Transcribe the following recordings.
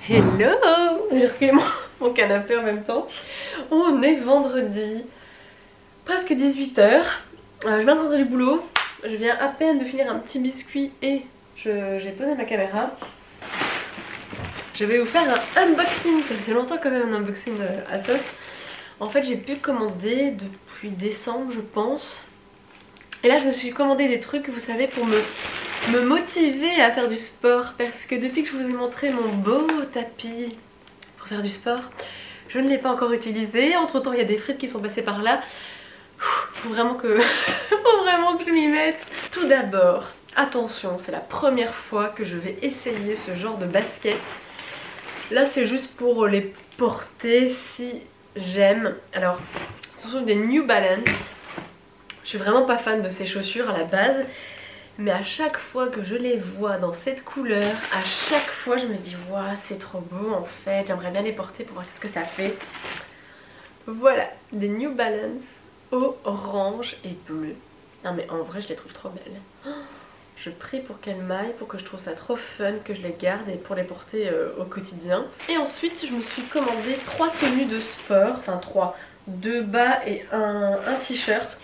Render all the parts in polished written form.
Hello! J'ai reculé mon canapé en même temps. On est vendredi, presque 18h. Je viens de rentrer du boulot. Je viens à peine de finir un petit biscuit et j'ai posé ma caméra. Je vais vous faire un unboxing. Ça faisait longtemps quand même un unboxing Asos. En fait, j'ai pu commander depuis décembre, je pense. Et là, je me suis commandé des trucs, vous savez, pour me motiver à faire du sport. Parce que depuis que je vous ai montré mon beau tapis pour faire du sport, je ne l'ai pas encore utilisé. Entre temps, il y a des frites qui sont passées par là. Faut vraiment que, faut vraiment que je m'y mette. Tout d'abord, attention, c'est la première fois que je vais essayer ce genre de basket. Là, c'est juste pour les porter si j'aime. Alors, ce sont des New Balance. Je suis vraiment pas fan de ces chaussures à la base, mais à chaque fois que je les vois dans cette couleur, à chaque fois je me dis waouh, c'est trop beau en fait, j'aimerais bien les porter pour voir ce que ça fait. Voilà, des New Balance orange et bleu. Non mais en vrai je les trouve trop belles. Je prie pour qu'elles m'aillent, pour que je trouve ça trop fun, que je les garde et pour les porter au quotidien. Et ensuite je me suis commandé 3 tenues de sport, enfin 3, 2 bas et un t-shirt.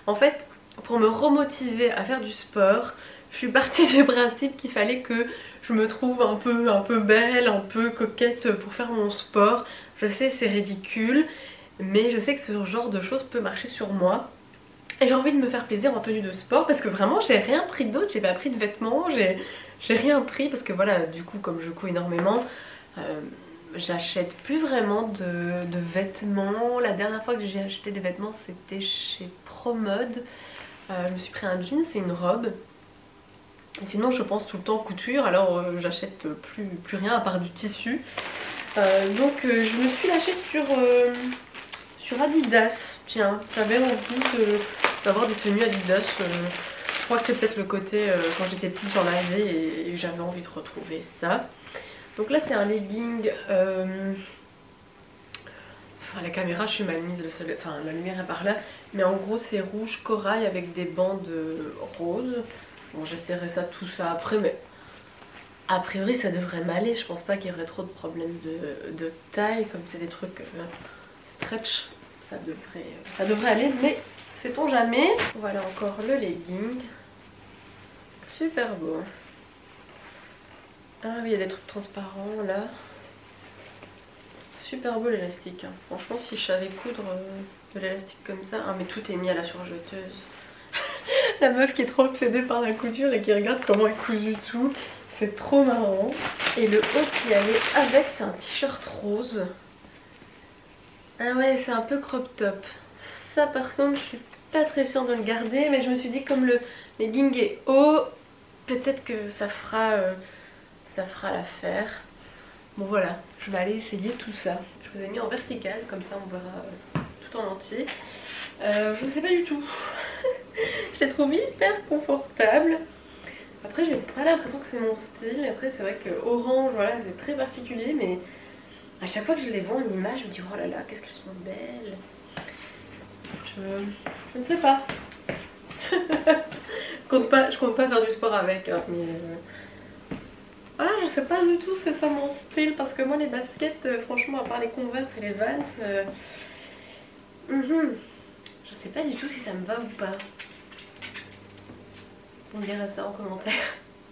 En fait, pour me remotiver à faire du sport, je suis partie du principe qu'il fallait que je me trouve un peu belle, un peu coquette pour faire mon sport. Je sais, c'est ridicule, mais je sais que ce genre de choses peut marcher sur moi. Et j'ai envie de me faire plaisir en tenue de sport parce que vraiment j'ai rien pris d'autre, j'ai pas pris de vêtements, j'ai rien pris parce que voilà, du coup comme je cours énormément, j'achète plus vraiment de vêtements. La dernière fois que j'ai acheté des vêtements c'était chez Promode. Je me suis pris un jean, c'est une robe. Et sinon je pense tout le temps couture, alors j'achète plus rien à part du tissu. Donc je me suis lâchée sur Adidas. Tiens, j'avais envie d'avoir des tenues Adidas. Je crois que c'est peut-être le côté quand j'étais petite j'en avais et j'avais envie de retrouver ça. Donc là c'est un legging, enfin la caméra je suis mal mise, enfin la lumière est par là, mais en gros c'est rouge corail avec des bandes roses. Bon j'essaierai ça tout ça après, mais a priori ça devrait m'aller, je pense pas qu'il y aurait trop de problèmes de taille, comme c'est des trucs stretch, ça devrait aller, mais sait-on jamais. Voilà encore le legging, super beau. Ah oui, il y a des trucs transparents là. Super beau l'élastique, hein. Franchement si je savais coudre de l'élastique comme ça. Ah mais tout est mis à la surjeteuse. La meuf qui est trop obsédée par la couture et qui regarde comment est cousu tout. C'est trop marrant. Et le haut qui allait avec, c'est un t-shirt rose. Ah ouais, c'est un peu crop top. Ça par contre je suis pas très sûre de le garder, mais je me suis dit comme le legging est haut, peut-être que ça fera l'affaire. Bon voilà, je vais aller essayer tout ça. Je vous ai mis en vertical, comme ça on verra tout en entier. Je ne sais pas du tout. Je les trouve hyper confortables. Après j'ai pas l'impression que c'est mon style. Après c'est vrai que orange, voilà, c'est très particulier, mais à chaque fois que je les vois en image, je me dis oh là là, qu'est-ce qu'elles sont belles. Je ne sais pas. Je compte pas faire du sport avec, hein, mais ah, je sais pas du tout si c'est ça mon style, parce que moi les baskets, franchement à part les Converse et les Vans, je sais pas du tout si ça me va ou pas. On dirait ça en commentaire.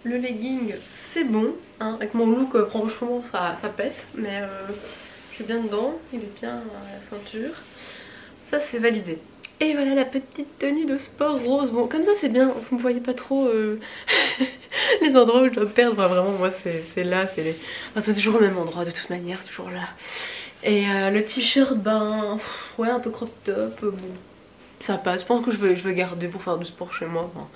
Le legging c'est bon, hein, avec mon look franchement ça pète, mais je suis bien dedans, il est bien à la ceinture, ça c'est validé. Et voilà la petite tenue de sport rose. Bon comme ça c'est bien, vous me voyez pas trop les endroits où je dois perdre. Enfin, vraiment moi c'est là, c'est toujours le même endroit de toute manière, c'est toujours là. Et le t-shirt, ben ouais, un peu crop top, bon ça passe. Je pense que je vais garder pour faire du sport chez moi, enfin,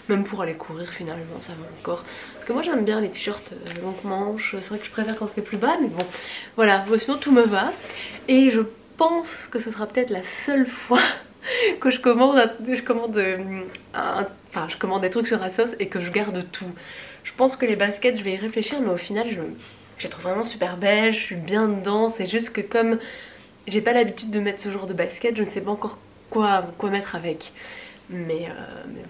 même pour aller courir finalement ça va encore. Parce que moi j'aime bien les t-shirts longue manche, c'est vrai que je préfère quand c'est plus bas, mais bon voilà, bon, sinon tout me va. Et je pense que ce sera peut-être la seule fois que je commande des trucs sur Asos et que je garde tout. Je pense que les baskets je vais y réfléchir, mais au final je les trouve vraiment super belles, je suis bien dedans. C'est juste que comme j'ai pas l'habitude de mettre ce genre de basket, je ne sais pas encore quoi mettre avec. Mais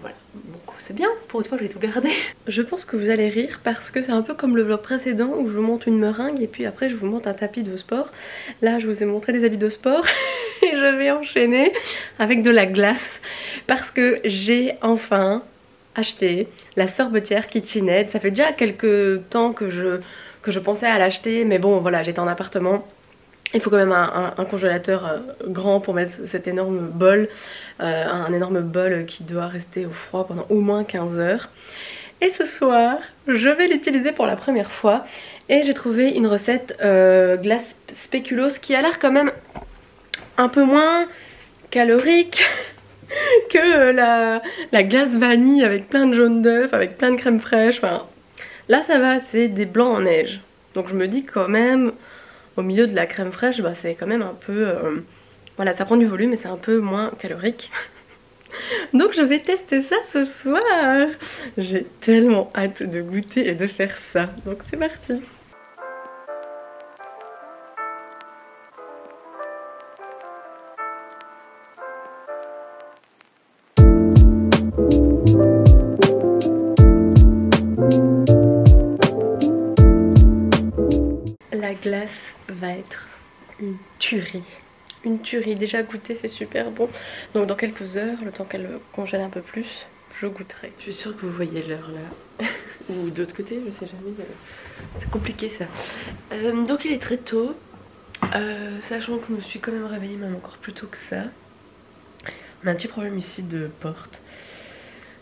voilà, donc c'est bien, pour une fois je vais tout garder. Je pense que vous allez rire parce que c'est un peu comme le vlog précédent où je vous montre une meringue et puis après je vous montre un tapis de sport. Là je vous ai montré des habits de sport et je vais enchaîner avec de la glace parce que j'ai enfin acheté la sorbetière KitchenAid. Ça fait déjà quelques temps que je pensais à l'acheter, mais bon voilà, j'étais en appartement. Il faut quand même un congélateur grand pour mettre cet énorme bol, un énorme bol qui doit rester au froid pendant au moins 15 heures. Et ce soir, je vais l'utiliser pour la première fois et j'ai trouvé une recette glace spéculoos qui a l'air quand même un peu moins calorique que la glace vanille avec plein de jaune d'œuf, avec plein de crème fraîche. Enfin, là ça va, c'est des blancs en neige. Donc je me dis quand même, au milieu de la crème fraîche, bah, c'est quand même un peu... voilà, ça prend du volume et c'est un peu moins calorique. Donc je vais tester ça ce soir. J'ai tellement hâte de goûter et de faire ça. Donc c'est parti. La glace va être une tuerie. Une tuerie, déjà goûter c'est super bon. Donc dans quelques heures, le temps qu'elle congèle un peu plus, je goûterai. Je suis sûre que vous voyez l'heure là. Ou de l'autre côté, je sais jamais. C'est compliqué ça. Donc il est très tôt. Sachant que je me suis quand même réveillée même encore plus tôt que ça. On a un petit problème ici de porte.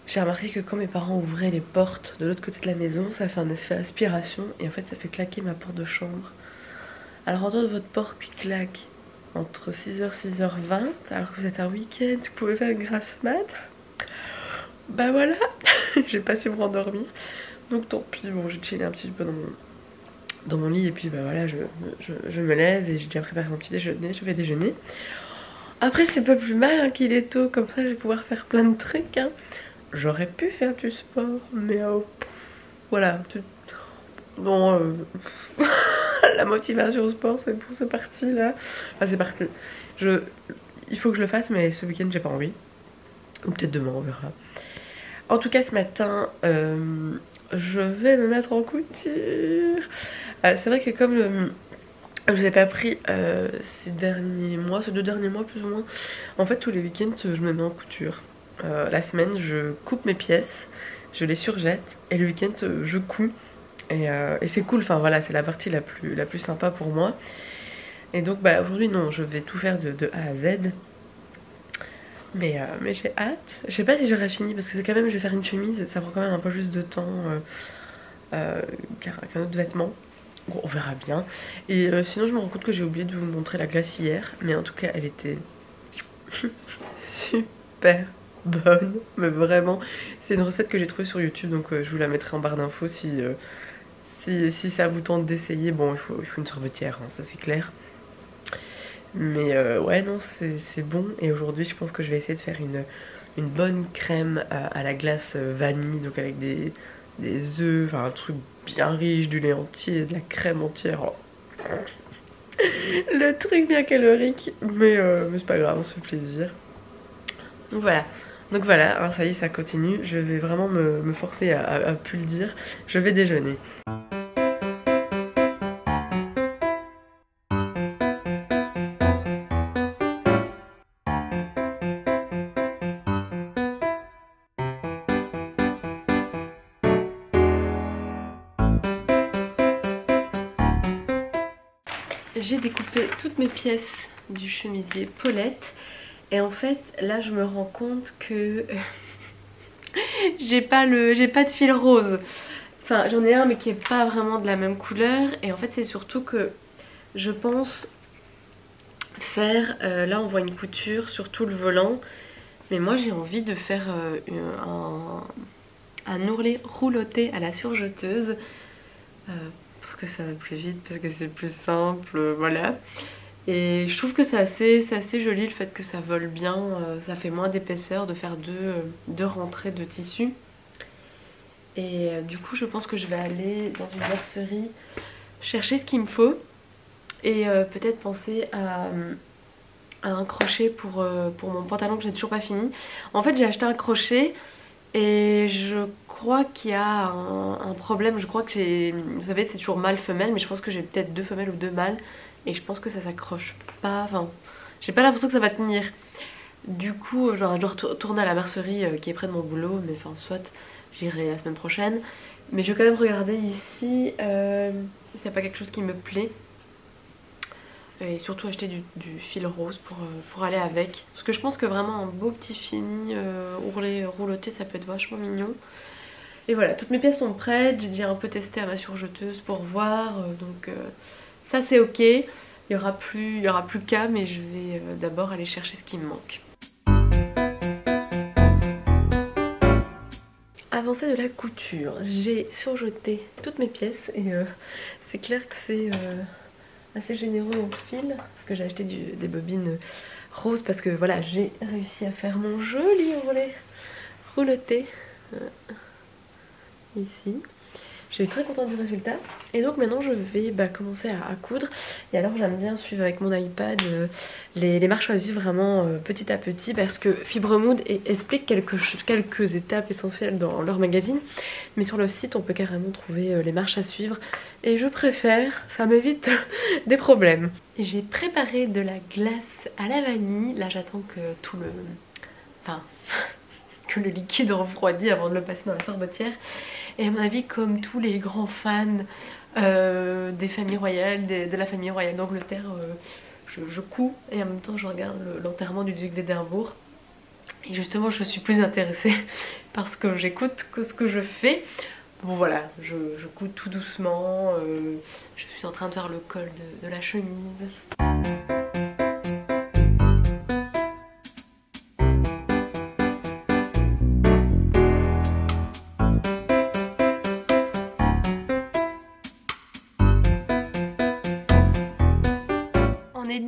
J'ai remarqué que quand mes parents ouvraient les portes de l'autre côté de la maison, ça fait un effet aspiration et en fait ça fait claquer ma porte de chambre. Alors entendre votre porte qui claque entre 6h et 6h20 alors que vous êtes un week-end, vous pouvez faire une grasse mat. Bah voilà, j'ai pas su me rendormir. Donc tant pis, bon j'ai chillé un petit peu dans mon lit et puis bah voilà, je me lève et j'ai déjà préparé mon petit déjeuner, je vais déjeuner. Après c'est pas plus mal hein, qu'il est tôt, comme ça je vais pouvoir faire plein de trucs hein. J'aurais pu faire du sport, mais voilà. Bon, la motivation au sport, c'est pour ce parti là. Enfin, c'est parti. Il faut que je le fasse, mais ce week-end, j'ai pas envie. Ou peut-être demain, on verra. En tout cas, ce matin, je vais me mettre en couture. C'est vrai que comme je vous ai pas pris ces 2 derniers mois plus ou moins, en fait, tous les week-ends, je me mets en couture. La semaine je coupe mes pièces, je les surjette et le week-end je couds et c'est cool, enfin voilà c'est la partie la plus sympa pour moi. Et donc bah aujourd'hui non, je vais tout faire de A à Z, mais j'ai hâte. Je sais pas si j'aurai fini parce que c'est quand même, je vais faire une chemise, ça prend quand même un peu plus de temps qu'un autre vêtement. Bon, on verra bien. Et sinon je me rends compte que j'ai oublié de vous montrer la glace hier, mais en tout cas elle était super bonne, mais vraiment c'est une recette que j'ai trouvée sur YouTube, donc je vous la mettrai en barre d'infos si ça vous tente d'essayer. Bon, il faut une sorbetière hein, ça c'est clair, mais ouais non c'est bon. Et aujourd'hui je pense que je vais essayer de faire une bonne crème à la glace vanille, donc avec des œufs, enfin un truc bien riche, du lait entier, de la crème entière. Oh. Le truc bien calorique, mais c'est pas grave, on se fait plaisir. Donc voilà, hein, ça y est, ça continue. Je vais vraiment me forcer à plus le dire. Je vais déjeuner. J'ai découpé toutes mes pièces du chemisier Paulette. Et en fait, là, je me rends compte que j'ai pas de fil rose. Enfin, j'en ai un, mais qui est pas vraiment de la même couleur. Et en fait, c'est surtout que je pense faire... là, on voit une couture sur tout le volant. Mais moi, j'ai envie de faire un ourlet rouloté à la surjeteuse. Parce que ça va plus vite, parce que c'est plus simple, voilà. Et je trouve que c'est assez joli le fait que ça vole bien, ça fait moins d'épaisseur de faire deux rentrées de tissu. Et du coup je pense que je vais aller dans une mercerie chercher ce qu'il me faut et peut-être penser un crochet pour mon pantalon que j'ai toujours pas fini. En fait j'ai acheté un crochet et je crois qu'il y a un problème. Je crois que j'ai... Vous savez c'est toujours mâle femelle, mais je pense que j'ai peut-être 2 femelles ou 2 mâles. Et je pense que ça s'accroche pas, enfin j'ai pas l'impression que ça va tenir. Du coup genre, je dois retourner à la mercerie qui est près de mon boulot, mais enfin soit j'irai la semaine prochaine. Mais je vais quand même regarder ici s'il n'y a pas quelque chose qui me plaît. Et surtout acheter du fil rose pour aller avec. Parce que je pense que vraiment un beau petit fini ourlé, rouloté, ça peut être vachement mignon. Et voilà, toutes mes pièces sont prêtes. J'ai déjà un peu testé à ma surjeteuse pour voir. Donc ça c'est ok. Il y aura plus qu'à, mais je vais d'abord aller chercher ce qui me manque. Avancée de la couture. J'ai surjeté toutes mes pièces et c'est clair que c'est... assez généreux en fil parce que j'ai acheté des bobines roses parce que voilà j'ai réussi à faire mon joli ourlet rouloté ici. Je suis très contente du résultat et donc maintenant je vais commencer à coudre. Et alors j'aime bien suivre avec mon iPad les marches à suivre vraiment petit à petit parce que Fibremood explique quelques étapes essentielles dans leur magazine, mais sur le site on peut carrément trouver les marches à suivre et je préfère, ça m'évite des problèmes. J'ai préparé de la glace à la vanille, là j'attends que tout le... enfin... que le liquide refroidit avant de le passer dans la sorbetière. Et à mon avis, comme tous les grands fans des familles royales, de la famille royale d'Angleterre, je couds et en même temps je regarde l'enterrement du duc d'Édimbourg. Et justement je suis plus intéressée parce que j'écoute que ce que je fais. Bon voilà, je couds tout doucement, je suis en train de faire le col de la chemise.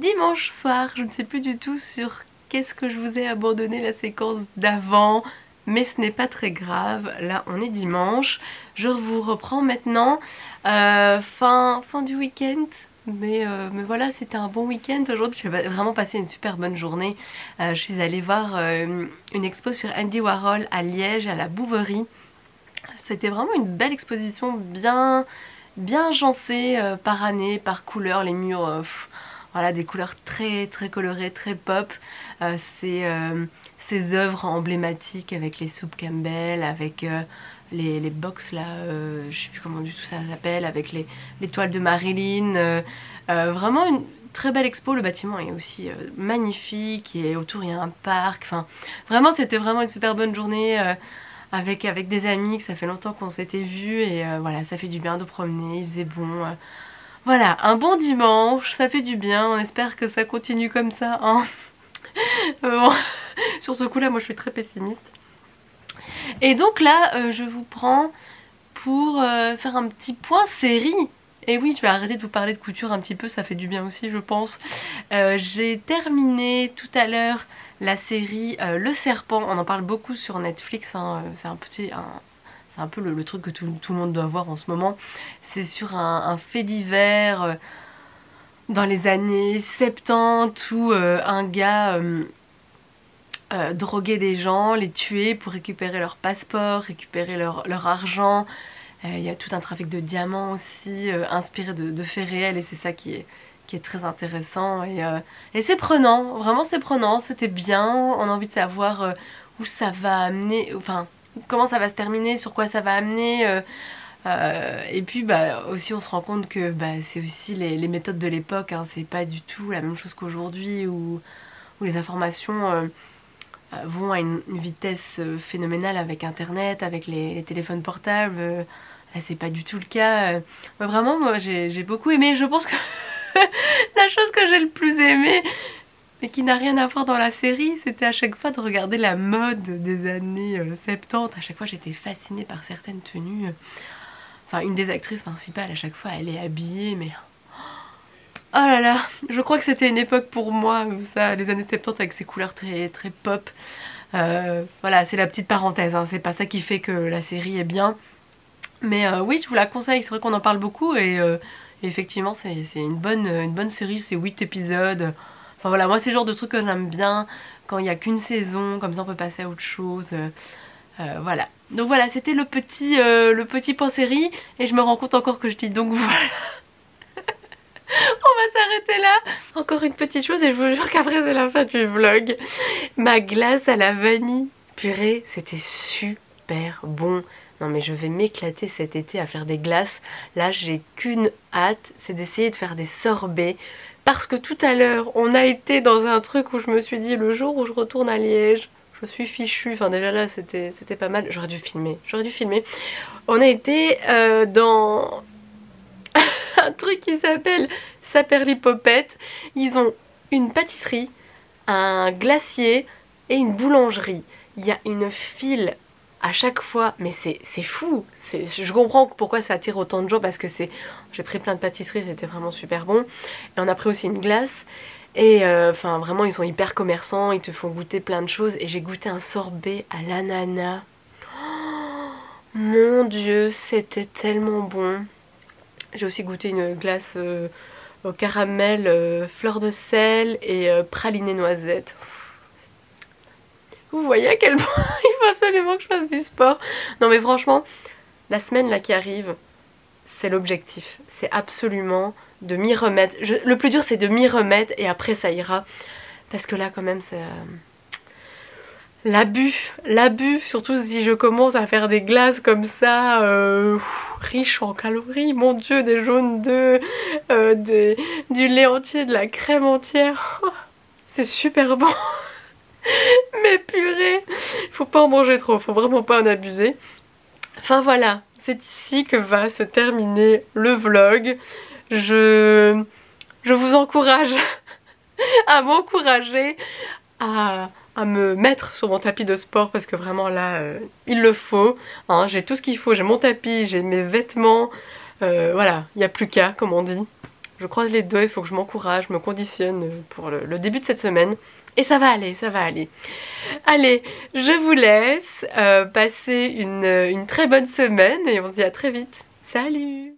Dimanche soir, je ne sais plus du tout sur qu'est-ce que je vous ai abandonné la séquence d'avant, mais ce n'est pas très grave. Là on est dimanche, je vous reprends maintenant, fin du week-end. Mais voilà, c'était un bon week-end aujourd'hui, j'ai vraiment passé une super bonne journée. Je suis allée voir une expo sur Andy Warhol à Liège, à la Bouverie. C'était vraiment une belle exposition, bien agencée par année, par couleur, les murs... voilà, des couleurs très colorées, très pop. Ces œuvres emblématiques avec les soupes Campbell, avec les box là, je sais plus comment du tout ça s'appelle, avec les toiles de Marilyn. Vraiment une très belle expo, le bâtiment est aussi magnifique et autour il y a un parc. Enfin, vraiment c'était vraiment une super bonne journée avec des amis, que ça fait longtemps qu'on s'était vus et voilà, ça fait du bien de promener, il faisait bon. Voilà, un bon dimanche, ça fait du bien, on espère que ça continue comme ça, hein. Bon, sur ce coup là moi je suis très pessimiste. Et donc là je vous prends pour faire un petit point série. Et oui, je vais arrêter de vous parler de couture un petit peu, ça fait du bien aussi je pense. J'ai terminé tout à l'heure la série Le Serpent, on en parle beaucoup sur Netflix, hein. C'est un peu le truc que tout le monde doit voir en ce moment. C'est sur un fait divers dans les années 70 où un gars droguait des gens, les tuait pour récupérer leur passeport, récupérer leur argent. Il y a tout un trafic de diamants aussi, inspiré de faits réels, et c'est ça qui est très intéressant. Et c'est prenant, vraiment c'est prenant, c'était bien. On a envie de savoir où ça va amener, enfin... comment ça va se terminer, sur quoi ça va amener, et puis aussi on se rend compte que c'est aussi les méthodes de l'époque, hein, c'est pas du tout la même chose qu'aujourd'hui où les informations vont à une vitesse phénoménale avec internet, avec les téléphones portables. Là c'est pas du tout le cas. Vraiment moi j'ai beaucoup aimé, je pense que la chose que j'ai le plus aimé mais qui n'a rien à voir dans la série, c'était à chaque fois de regarder la mode des années 70. À chaque fois j'étais fascinée par certaines tenues. Enfin une des actrices principales à chaque fois elle est habillée mais... oh là là, je crois que c'était une époque pour moi, ça, les années 70 avec ces couleurs très pop. Voilà, c'est la petite parenthèse, hein, c'est pas ça qui fait que la série est bien. Mais oui, je vous la conseille, c'est vrai qu'on en parle beaucoup et effectivement c'est une bonne série, c'est 8 épisodes. Enfin voilà, moi c'est le genre de truc que j'aime bien quand il n'y a qu'une saison, comme ça on peut passer à autre chose. Voilà. Donc voilà, c'était le petit point série et je me rends compte encore que je dis donc voilà. On va s'arrêter là. Encore une petite chose et je vous jure qu'après c'est la fin du vlog. Ma glace à la vanille. Purée, c'était super bon. Non mais je vais m'éclater cet été à faire des glaces. Là j'ai qu'une hâte, c'est d'essayer de faire des sorbets. Parce que tout à l'heure on a été dans un truc où je me suis dit le jour où je retourne à Liège, je suis fichue. Enfin déjà là c'était pas mal. J'aurais dû filmer. On a été dans un truc qui s'appelle Saperlipopette. Ils ont une pâtisserie, un glacier et une boulangerie. Il y a une file à chaque fois, mais c'est fou. Je comprends pourquoi ça attire autant de gens parce que j'ai pris plein de pâtisseries, c'était vraiment super bon. Et on a pris aussi une glace. Et enfin vraiment ils sont hyper commerçants, ils te font goûter plein de choses. Et j'ai goûté un sorbet à l'ananas. Oh, mon dieu, c'était tellement bon. J'ai aussi goûté une glace au caramel, fleur de sel et praliné noisette. Vous voyez à quel point il faut absolument que je fasse du sport. Non mais franchement, la semaine là qui arrive, c'est l'objectif. C'est absolument de m'y remettre. Le plus dur c'est de m'y remettre et après ça ira. Parce que là quand même c'est... l'abus, surtout si je commence à faire des glaces comme ça, riches en calories, mon dieu, des jaunes d'œufs, du lait entier, de la crème entière, oh, c'est super bon. Mais purée, faut pas en manger trop, faut vraiment pas en abuser. Enfin voilà, c'est ici que va se terminer le vlog. Je vous encourage à m'encourager à me mettre sur mon tapis de sport parce que vraiment là il le faut, hein, j'ai tout ce qu'il faut, j'ai mon tapis, j'ai mes vêtements, voilà, il n'y a plus qu'à comme on dit. Je croise les doigts, il faut que je m'encourage, me conditionne pour le début de cette semaine et ça va aller, ça va aller. Allez, je vous laisse, passer une très bonne semaine et on se dit à très vite. Salut!